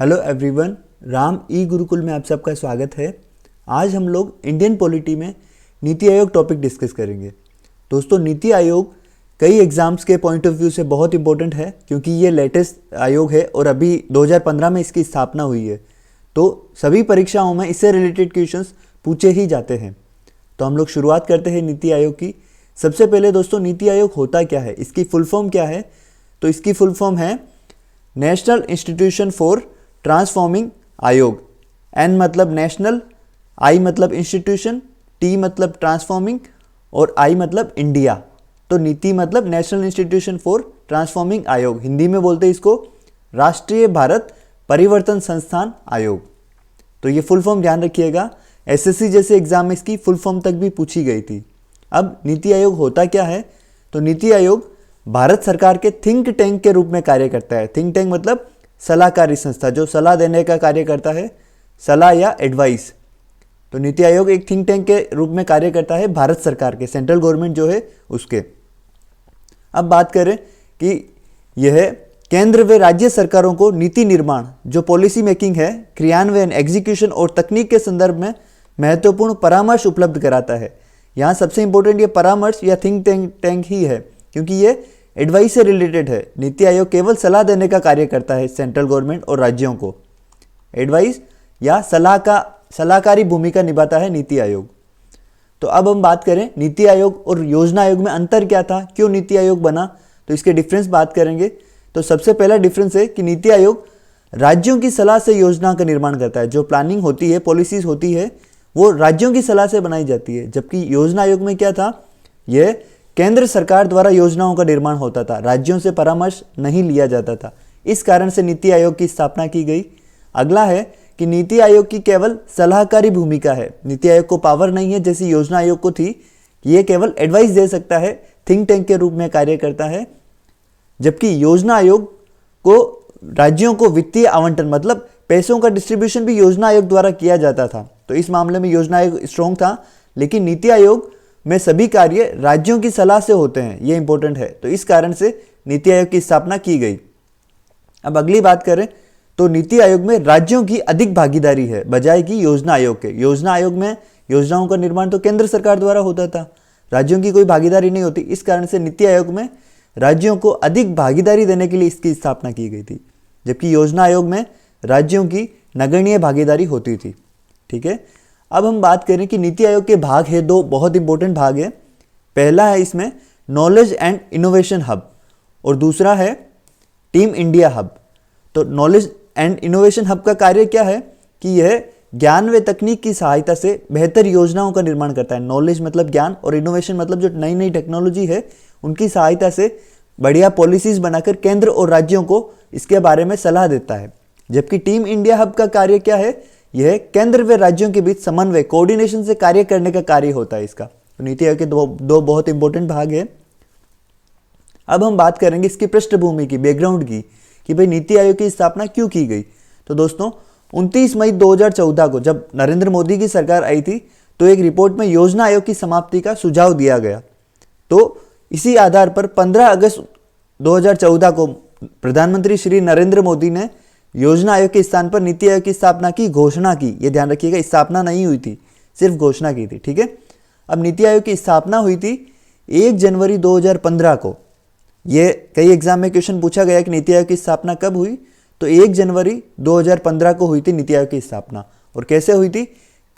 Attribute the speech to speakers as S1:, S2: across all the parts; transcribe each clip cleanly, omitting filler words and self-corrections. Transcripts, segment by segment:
S1: Hello everyone, Ram ई गुरुकुल में आप सबका स्वागत है। आज हम लोग इंडियन पॉलिटी में नीति आयोग टॉपिक डिस्कस करेंगे। दोस्तों, नीति आयोग कई एग्जाम्स के पॉइंट ऑफ व्यू से बहुत इंपॉर्टेंट है क्योंकि ये लेटेस्ट आयोग है और अभी 2015 में इसकी स्थापना हुई है। तो सभी परीक्षाओं में इससे रिलेटेड क्वेश्चंस पूछे ही जाते हैं। तो हम लोग शुरुआत करते हैं नीति आयोग की। सबसे पहले दोस्तों, नीति आयोग होता क्या है, इसकी फुल फॉर्म क्या है? तो इसकी फुल फॉर्म है नेशनल इंस्टीट्यूशन फॉर ट्रांसफॉर्मिंग आयोग। एन मतलब नेशनल, आई मतलब इंस्टीट्यूशन, टी मतलब ट्रांसफॉर्मिंग और आई मतलब इंडिया। तो नीति मतलब नेशनल इंस्टीट्यूशन फॉर ट्रांसफॉर्मिंग आयोग, हिंदी में बोलते हैं इसको राष्ट्रीय भारत परिवर्तन संस्थान आयोग। तो ये फुल फॉर्म ध्यान रखिएगा, एसएससी जैसे एग्जाम में इसकी फुल फॉर्म तक भी पूछी गई थी। अब नीति आयोग होता क्या है? तो नीति आयोग भारत सरकार के थिंक टैंक के रूप में कार्य करता है। थिंक टैंक मतलब सलाहकारी संस्था, जो सलाह देने का कार्य करता है, सलाह या एडवाइस। तो नीति आयोग एक थिंक टैंक के रूप में कार्य करता है भारत सरकार के, सेंट्रल गवर्नमेंट जो है उसके। अब बात करें कि यह केंद्र व राज्य सरकारों को नीति निर्माण, जो पॉलिसी मेकिंग है, क्रियान्वयन, एग्जीक्यूशन और तकनीक के संदर्भ में महत्वपूर्ण परामर्श उपलब्ध कराता है। यहाँ सबसे इंपॉर्टेंट ये परामर्श या थिंक टैंक ही है क्योंकि ये एडवाइस से रिलेटेड है। नीति आयोग केवल सलाह देने का कार्य करता है सेंट्रल गवर्नमेंट और राज्यों को। एडवाइस या सलाहकारी भूमिका निभाता है नीति आयोग। तो अब हम बात करें नीति आयोग और योजना आयोग में अंतर क्या था, क्यों नीति आयोग बना, तो इसके डिफरेंस बात करेंगे। तो सबसे पहला डिफरेंस है कि नीति आयोग राज्यों की सलाह से योजना का निर्माण करता है। जो प्लानिंग होती है, पॉलिसीज होती है, वो राज्यों की सलाह से बनाई जाती है। जबकि योजना आयोग में क्या था, यह केंद्र सरकार द्वारा योजनाओं का निर्माण होता था, राज्यों से परामर्श नहीं लिया जाता था। इस कारण से नीति आयोग की स्थापना की गई। अगला है कि नीति आयोग की केवल सलाहकारी भूमिका है। नीति आयोग को पावर नहीं है जैसी योजना आयोग को थी, ये केवल एडवाइस दे सकता है, थिंक टैंक के रूप में कार्य करता है। जबकि योजना आयोग को राज्यों को वित्तीय आवंटन मतलब पैसों का डिस्ट्रीब्यूशन भी योजना आयोग द्वारा किया जाता था। तो इस मामले में योजना आयोग स्ट्रॉन्ग था, लेकिन नीति आयोग में सभी कार्य राज्यों की सलाह से होते हैं, ये इंपॉर्टेंट है। तो इस कारण से नीति आयोग की स्थापना की गई। अब अगली बात करें तो नीति आयोग में राज्यों की अधिक भागीदारी है बजाय कि योजना आयोग के। योजना आयोग में योजनाओं का निर्माण तो केंद्र सरकार द्वारा होता था, राज्यों की कोई भागीदारी नहीं होती। इस कारण से नीति आयोग में राज्यों को अधिक भागीदारी देने के लिए इसकी स्थापना की गई थी, जबकि योजना आयोग में राज्यों की नगण्य भागीदारी होती थी। ठीक है, अब हम बात करें कि नीति आयोग के भाग है, दो बहुत इंपॉर्टेंट भाग है। पहला है इसमें नॉलेज एंड इनोवेशन हब और दूसरा है टीम इंडिया हब। तो नॉलेज एंड इनोवेशन हब का कार्य क्या है कि यह ज्ञान व तकनीक की सहायता से बेहतर योजनाओं का निर्माण करता है। नॉलेज मतलब ज्ञान और इनोवेशन मतलब जो नई नई टेक्नोलॉजी है उनकी सहायता से बढ़िया पॉलिसीज बनाकर केंद्र और राज्यों को इसके बारे में सलाह देता है। जबकि टीम इंडिया हब का कार्य क्या है, यह केंद्र व राज्यों के बीच समन्वय, कोऑर्डिनेशन से कार्य करने का कार्य होता है इसका। तो नीति आयोग के दो बहुत इंपॉर्टेंट भाग है। अब हम बात करेंगे इसकी पृष्ठभूमि की, बैकग्राउंड की, कि भाई नीति आयोग की स्थापना क्यों की गई। तो दोस्तों, 29 मई 2014 को जब नरेंद्र मोदी की सरकार आई थी तो एक रिपोर्ट में योजना आयोग की समाप्ति का सुझाव दिया गया। तो इसी आधार पर 15 अगस्त 2014 को प्रधानमंत्री श्री नरेंद्र मोदी ने योजना आयोग के स्थान पर नीति आयोग की स्थापना की घोषणा की। यह ध्यान रखिएगा, स्थापना नहीं हुई थी, सिर्फ घोषणा की थी। ठीक है, अब नीति आयोग की स्थापना हुई थी 1 जनवरी 2015 को। यह कई एग्जाम में क्वेश्चन पूछा गया कि नीति आयोग की स्थापना कब हुई, तो 1 जनवरी 2015 को हुई थी नीति आयोग की स्थापना। और कैसे हुई थी?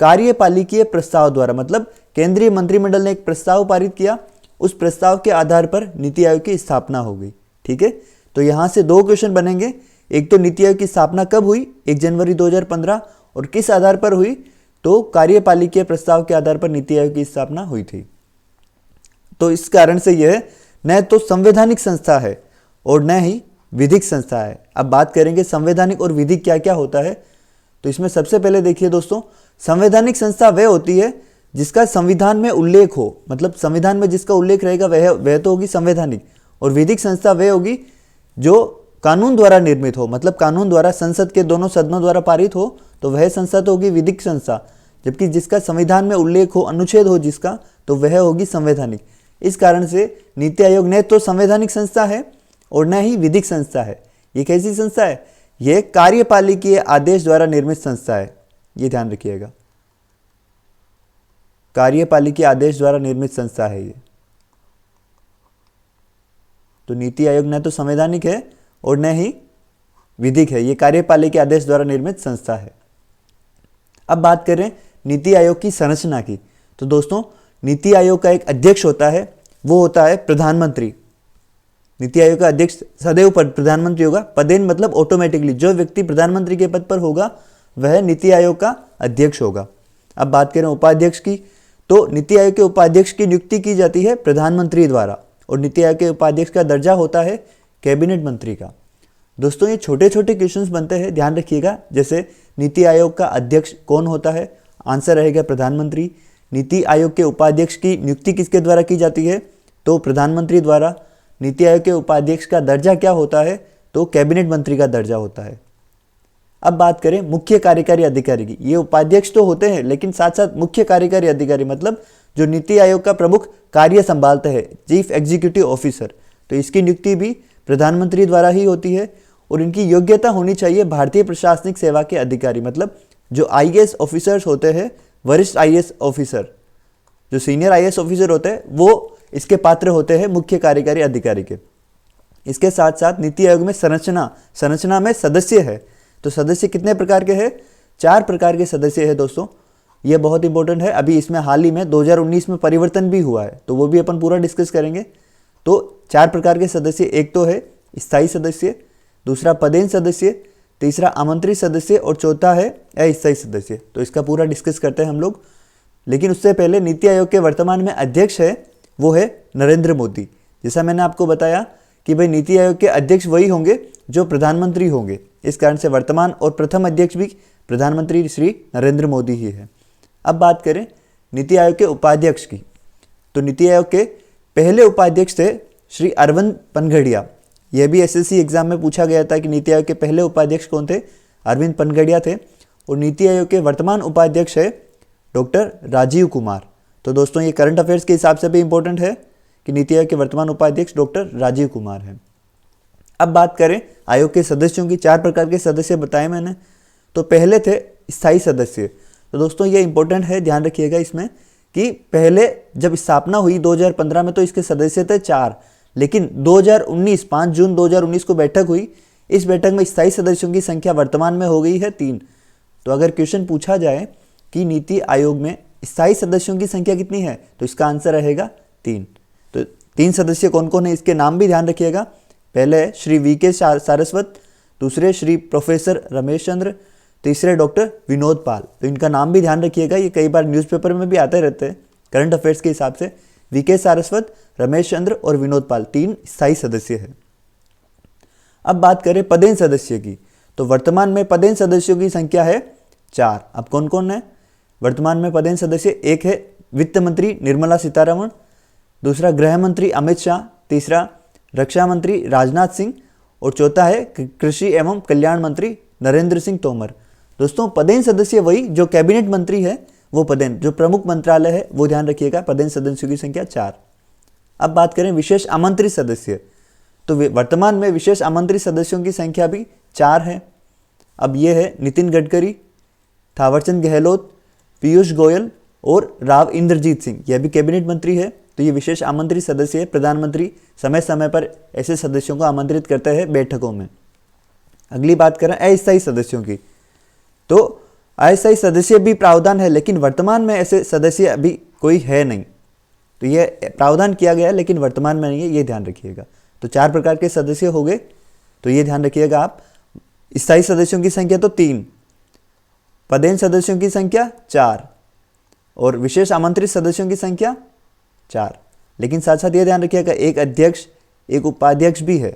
S1: कार्यपालिकीय प्रस्ताव द्वारा, मतलब केंद्रीय मंत्रिमंडल ने एक प्रस्ताव पारित किया, उस प्रस्ताव के आधार पर नीति आयोग की स्थापना हो गई। ठीक है, तो यहां से दो क्वेश्चन बनेंगे। एक तो नीति आयोग की स्थापना कब हुई, 1 जनवरी 2015, और किस आधार पर हुई, तो कार्यपालिकीय प्रस्ताव के आधार पर नीति आयोग की स्थापना हुई थी। तो इस कारण से यह न तो संवैधानिक संस्था है और न ही विधिक संस्था है। अब बात करेंगे संवैधानिक और विधिक क्या क्या होता है। तो इसमें सबसे पहले देखिए दोस्तों, संवैधानिक संस्था वह होती है जिसका संविधान में उल्लेख हो, मतलब संविधान में जिसका उल्लेख रहेगा वह तो होगी संवैधानिक। और विधिक संस्था वह होगी जो कानून द्वारा निर्मित हो, मतलब कानून द्वारा संसद के दोनों सदनों द्वारा पारित हो, तो वह संस्था तो होगी विधिक संस्था। जबकि जिसका संविधान में उल्लेख हो, अनुच्छेद हो जिसका, तो वह होगी संवैधानिक। इस कारण से नीति आयोग न तो संवैधानिक संस्था है और न ही विधिक संस्था है। ये कैसी संस्था है? यह कार्यपालिकीय आदेश द्वारा निर्मित संस्था है, ये ध्यान रखिएगा, कार्यपालिकीय आदेश द्वारा निर्मित संस्था है ये। तो नीति आयोग न तो संवैधानिक है और न ही विधिक है, ये कार्यपालिकीय आदेश द्वारा निर्मित संस्था है। अब बात करें नीति आयोग की संरचना की, तो दोस्तों नीति आयोग का एक अध्यक्ष होता है, वो होता है प्रधानमंत्री। नीति आयोग का अध्यक्ष सदैव प्रधानमंत्री होगा। पदेन मतलब ऑटोमेटिकली जो व्यक्ति प्रधानमंत्री के पद पर होगा वह नीति आयोग का अध्यक्ष होगा। अब बात करें उपाध्यक्ष की, तो नीति आयोग के उपाध्यक्ष की नियुक्ति की जाती है प्रधानमंत्री द्वारा और नीति आयोग के उपाध्यक्ष का दर्जा होता है कैबिनेट मंत्री का। दोस्तों ये छोटे छोटे क्वेश्चंस बनते हैं, ध्यान रखिएगा। जैसे नीति आयोग का अध्यक्ष कौन होता है, आंसर रहेगा प्रधानमंत्री। नीति आयोग के उपाध्यक्ष की नियुक्ति किसके द्वारा की जाती है, तो प्रधानमंत्री द्वारा। नीति आयोग के उपाध्यक्ष का दर्जा क्या होता है, तो कैबिनेट मंत्री का दर्जा होता है। अब बात करें मुख्य कार्यकारी अधिकारी की, ये उपाध्यक्ष तो होते हैं लेकिन साथ साथ मुख्य कार्यकारी अधिकारी मतलब जो नीति आयोग का प्रमुख कार्य संभालते हैं, चीफ एग्जीक्यूटिव ऑफिसर, तो इसकी नियुक्ति भी प्रधानमंत्री द्वारा ही होती है। और इनकी योग्यता होनी चाहिए भारतीय प्रशासनिक सेवा के अधिकारी, मतलब जो आईएएस ऑफिसर्स होते हैं, वरिष्ठ आईएएस ऑफिसर, जो सीनियर आईएएस ऑफिसर होते हैं वो इसके पात्र होते हैं मुख्य कार्यकारी अधिकारी के। इसके साथ साथ नीति आयोग में संरचना में सदस्य है, तो सदस्य कितने प्रकार के हैं, 4 प्रकार के सदस्य हैं दोस्तों। ये बहुत इंपॉर्टेंट है, अभी इसमें हाल ही में 2019 में परिवर्तन भी हुआ है, तो वो भी अपन पूरा डिस्कस करेंगे। तो 4 प्रकार के सदस्य, एक तो है स्थायी सदस्य, दूसरा पदेन सदस्य, तीसरा आमंत्रित सदस्य और चौथा है अस्थायी सदस्य। तो इसका पूरा डिस्कस करते हैं हम लोग। लेकिन उससे पहले नीति आयोग के वर्तमान में अध्यक्ष है वो है नरेंद्र मोदी। जैसा मैंने आपको बताया कि भाई नीति आयोग के अध्यक्ष वही होंगे जो प्रधानमंत्री होंगे, इस कारण से वर्तमान और प्रथम अध्यक्ष भी प्रधानमंत्री श्री नरेंद्र मोदी ही है। अब बात करें नीति आयोग के उपाध्यक्ष की, तो नीति आयोग के पहले उपाध्यक्ष थे श्री अरविंद पनगड़िया। यह भी एसएससी एग्जाम में पूछा गया था कि नीति आयोग के पहले उपाध्यक्ष कौन थे, अरविंद पनगड़िया थे। और नीति आयोग के वर्तमान उपाध्यक्ष है डॉक्टर राजीव कुमार। तो दोस्तों ये करंट अफेयर्स के हिसाब से भी इंपॉर्टेंट है कि नीति आयोग के वर्तमान उपाध्यक्ष डॉक्टर राजीव कुमार हैं। अब बात करें आयोग के सदस्यों की, 4 प्रकार के सदस्य बताए मैंने। तो पहले थे स्थायी सदस्य। तो दोस्तों ये इंपॉर्टेंट है, ध्यान रखिएगा इसमें कि पहले जब स्थापना हुई 2015 में तो इसके सदस्य थे 4, लेकिन 2019 5 जून 2019 को बैठक हुई। इस बैठक में स्थायी सदस्यों की संख्या वर्तमान में हो गई है 3। तो अगर क्वेश्चन पूछा जाए कि नीति आयोग में स्थायी सदस्यों की संख्या कितनी है, तो इसका आंसर रहेगा 3। तो 3 सदस्य कौन कौन है, इसके नाम भी ध्यान रखिएगा। पहले है श्री वीके सारस्वत, दूसरे श्री प्रोफेसर रमेश चंद्र, तीसरे डॉक्टर विनोद पाल। तो इनका नाम भी ध्यान रखिएगा, ये कई बार न्यूज़पेपर में भी आते रहते हैं करंट अफेयर्स के हिसाब से। वीके सारस्वत, रमेश चंद्र और विनोद पाल 3 स्थायी सदस्य हैं। अब बात करें पदेन सदस्य की, तो वर्तमान में पदेन सदस्यों की संख्या है 4। अब कौन कौन है वर्तमान में पदेन सदस्य, एक है वित्त मंत्री निर्मला सीतारमण, दूसरा गृह मंत्री अमित शाह, तीसरा रक्षा मंत्री राजनाथ सिंह और चौथा है कृषि एवं कल्याण मंत्री नरेंद्र सिंह तोमर। दोस्तों पदेन सदस्य वही जो कैबिनेट मंत्री है, वो पदेन जो प्रमुख मंत्रालय है वो ध्यान रखिएगा। पदेन सदस्यों की संख्या 4। अब बात करें विशेष आमंत्रित सदस्य, तो वर्तमान में विशेष आमंत्रित सदस्यों की संख्या भी 4 है। अब ये है नितिन गडकरी, थावरचंद गहलोत, पीयूष गोयल और राव इंद्रजीत सिंह, यह भी कैबिनेट मंत्री है। तो ये विशेष आमंत्रित सदस्य है। प्रधानमंत्री समय समय पर ऐसे सदस्यों को आमंत्रित करते हैं बैठकों में। अगली बात करें अस्थायी सदस्यों की, तो अस्थायी सदस्य भी प्रावधान है, लेकिन वर्तमान में ऐसे सदस्य अभी कोई है नहीं। तो ये प्रावधान किया गया है लेकिन वर्तमान में नहीं है, ये ध्यान रखिएगा। तो 4 प्रकार के सदस्य हो गए, तो ये ध्यान रखिएगा आप। स्थायी सदस्यों की संख्या तो 3, पदेन सदस्यों की संख्या 4 और विशेष आमंत्रित सदस्यों की संख्या 4। लेकिन साथ साथ ये ध्यान रखिएगा एक अध्यक्ष एक उपाध्यक्ष भी है,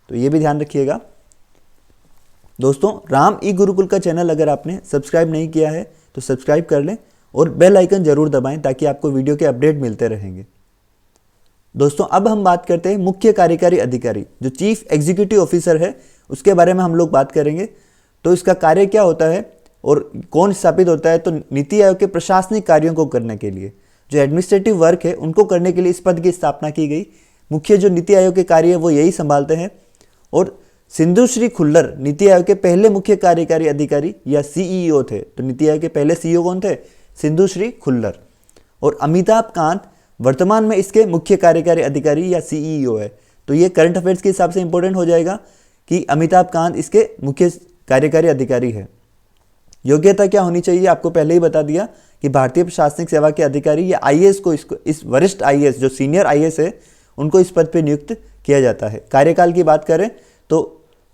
S1: तो ये भी ध्यान रखिएगा। दोस्तों राम ई गुरुकुल का चैनल अगर आपने सब्सक्राइब नहीं किया है तो सब्सक्राइब कर लें और बेल आइकन जरूर दबाएं ताकि आपको वीडियो के अपडेट मिलते रहेंगे। दोस्तों अब हम बात करते हैं मुख्य कार्यकारी अधिकारी जो चीफ एग्जीक्यूटिव ऑफिसर है, उसके बारे में हम लोग बात करेंगे। तो इसका कार्य क्या होता है और कौन स्थापित होता है, तो नीति आयोग के प्रशासनिक कार्यों को करने के लिए जो एडमिनिस्ट्रेटिव वर्क है उनको करने के लिए इस पद की स्थापना की गई। मुख्य जो नीति आयोग के कार्य है वो यही संभालते हैं और सिंधुश्री खुल्लर नीति आयोग के पहले मुख्य कार्यकारी अधिकारी या सीईओ थे। तो नीति आयोग के पहले सीईओ कौन थे? सिंधुश्री खुल्लर। और अमिताभ कांत वर्तमान में इसके मुख्य कार्यकारी अधिकारी या सीईओ है। तो ये करंट अफेयर्स के हिसाब से इंपॉर्टेंट हो जाएगा कि अमिताभ कांत इसके मुख्य कार्यकारी अधिकारी है। योग्यता क्या होनी चाहिए आपको पहले ही बता दिया कि भारतीय प्रशासनिक सेवा के अधिकारी या आईएएस को इस वरिष्ठ आईएएस जो सीनियर आईएएस है उनको इस पद पर नियुक्त किया जाता है। कार्यकाल की बात करें तो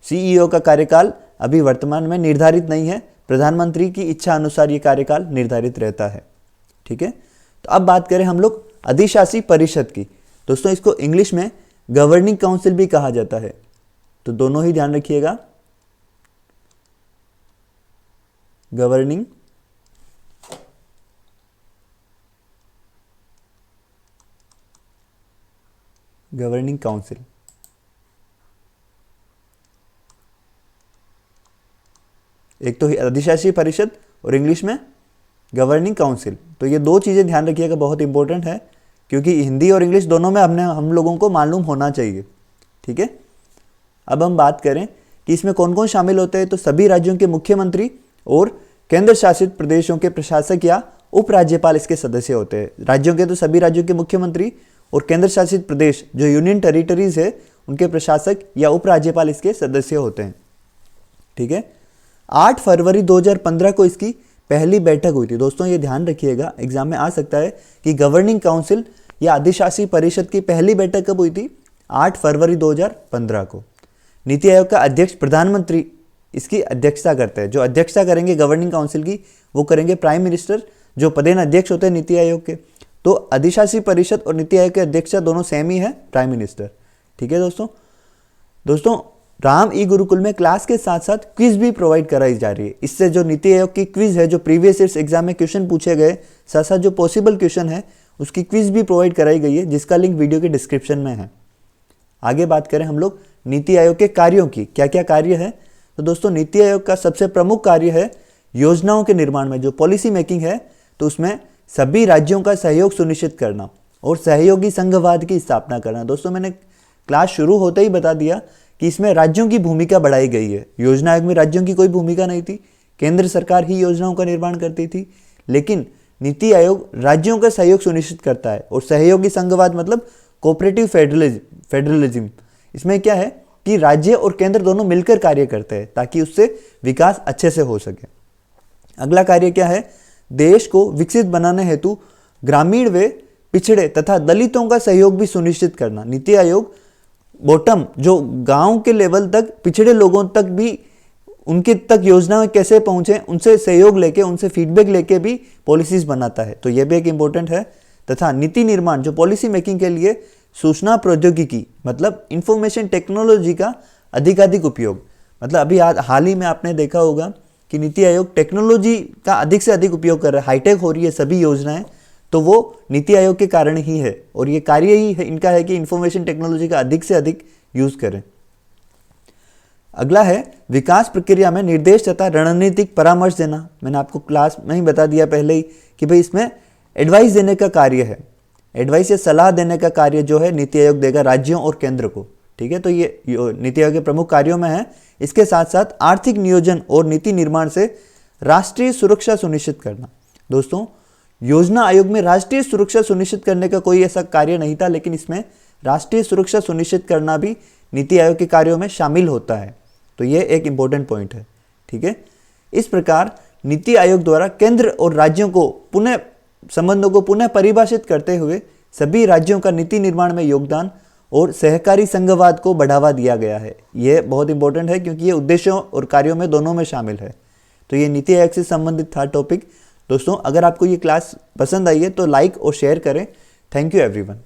S1: सीईओ का कार्यकाल अभी वर्तमान में निर्धारित नहीं है, प्रधानमंत्री की इच्छा अनुसार ये कार्यकाल निर्धारित रहता है। ठीक है, तो अब बात करें हम लोग अधिशासी परिषद की। दोस्तों इसको इंग्लिश में गवर्निंग काउंसिल भी कहा जाता है, तो दोनों ही ध्यान रखिएगा, गवर्निंग काउंसिल। एक तो अधिशासी परिषद और इंग्लिश में गवर्निंग काउंसिल। तो ये दो चीज़ें ध्यान रखिएगा, बहुत इंपॉर्टेंट है, क्योंकि हिंदी और इंग्लिश दोनों में हम लोगों को मालूम होना चाहिए। ठीक है, अब हम बात करें कि इसमें कौन कौन शामिल होते हैं। तो सभी राज्यों के मुख्यमंत्री और केंद्र शासित प्रदेशों के प्रशासक या उपराज्यपाल इसके सदस्य होते हैं। राज्यों के तो सभी राज्यों के मुख्यमंत्री और केंद्र शासित प्रदेश जो यूनियन टेरिटरीज है उनके प्रशासक या उपराज्यपाल इसके सदस्य होते हैं। ठीक है, 8 फरवरी 2015 को इसकी पहली बैठक हुई थी। दोस्तों ये ध्यान रखिएगा, एग्जाम में आ सकता है कि गवर्निंग काउंसिल या अधिशासी परिषद की पहली बैठक कब हुई थी? 8 फरवरी 2015 को। नीति आयोग का अध्यक्ष प्रधानमंत्री इसकी अध्यक्षता करते हैं। जो अध्यक्षता करेंगे गवर्निंग काउंसिल की वो करेंगे प्राइम मिनिस्टर, जो पदेन अध्यक्ष होते हैं नीति आयोग के। तो अधिशासी परिषद और नीति आयोग के अध्यक्षता दोनों सेम ही है, प्राइम मिनिस्टर। ठीक है दोस्तों राम ई गुरुकुल में क्लास के साथ साथ क्विज भी प्रोवाइड कराई जा रही है। इससे जो नीति आयोग की क्विज है, जो प्रीवियस ईयर्स एग्जाम में क्वेश्चन पूछे गए, साथ साथ जो पॉसिबल क्वेश्चन है उसकी क्विज भी प्रोवाइड कराई गई है, जिसका लिंक वीडियो के डिस्क्रिप्शन में है। आगे बात करें हम लोग नीति आयोग के कार्यों की, क्या क्या कार्य है। तो दोस्तों नीति आयोग का सबसे प्रमुख कार्य है योजनाओं के निर्माण में, जो पॉलिसी मेकिंग है, तो उसमें सभी राज्यों का सहयोग सुनिश्चित करना और सहयोगी संघवाद की स्थापना करना। दोस्तों मैंने क्लास शुरू होते ही बता दिया कि इसमें राज्यों की भूमिका बढ़ाई गई है। योजना आयोग में राज्यों की कोई भूमिका नहीं थी, केंद्र सरकार ही योजनाओं का निर्माण करती थी, लेकिन नीति आयोग राज्यों का सहयोग सुनिश्चित करता है। और सहयोगी संघवाद मतलब कोऑपरेटिव फेडरलिज्म। इसमें क्या है कि राज्य और केंद्र दोनों मिलकर कार्य करते हैं ताकि उससे विकास अच्छे से हो सके। अगला कार्य क्या है? देश को विकसित बनाने हेतु ग्रामीण व पिछड़े तथा दलितों का सहयोग भी सुनिश्चित करना। नीति आयोग बॉटम जो गांव के लेवल तक पिछड़े लोगों तक भी उनके तक योजनाएं कैसे पहुंचे, उनसे सहयोग लेके, उनसे फीडबैक लेके भी पॉलिसीज बनाता है। तो यह भी एक इम्पोर्टेंट है। तथा नीति निर्माण जो पॉलिसी मेकिंग के लिए सूचना प्रौद्योगिकी मतलब इंफॉर्मेशन टेक्नोलॉजी का अधिकाधिक उपयोग, मतलब अभी हाल ही में आपने देखा होगा कि नीति आयोग टेक्नोलॉजी का अधिक से अधिक उपयोग कर रहा है, हाईटेक हो रही है सभी योजनाएं, तो वो नीति आयोग के कारण ही है। और ये कार्य ही है इनका है कि इंफॉर्मेशन टेक्नोलॉजी का अधिक से अधिक यूज करें। अगला है विकास प्रक्रिया में निर्देश तथा रणनीतिक परामर्श देना। मैंने आपको क्लास में ही बता दिया पहले ही कि भाई इसमें एडवाइस देने का कार्य है, एडवाइस या सलाह देने का कार्य जो है नीति आयोग देगा राज्यों और केंद्र को। ठीक है, तो ये नीति आयोग के प्रमुख कार्यों में है। इसके साथ साथ आर्थिक नियोजन और नीति निर्माण से राष्ट्रीय सुरक्षा सुनिश्चित करना। दोस्तों योजना आयोग में राष्ट्रीय सुरक्षा सुनिश्चित करने का कोई ऐसा कार्य नहीं था, लेकिन इसमें राष्ट्रीय सुरक्षा सुनिश्चित करना भी नीति आयोग के कार्यों में शामिल होता है। तो ये एक इंपॉर्टेंट पॉइंट है। ठीक है, इस प्रकार नीति आयोग द्वारा केंद्र और राज्यों को संबंधों को पुनः परिभाषित करते हुए सभी राज्यों का नीति निर्माण में योगदान और सहकारी संघवाद को बढ़ावा दिया गया है। यह बहुत इंपॉर्टेंट है क्योंकि ये उद्देश्यों और कार्यों में दोनों में शामिल है। तो ये नीति आयोग से संबंधित था टॉपिक। दोस्तों अगर आपको ये क्लास पसंद आई है तो लाइक और शेयर करें। Thank you everyone.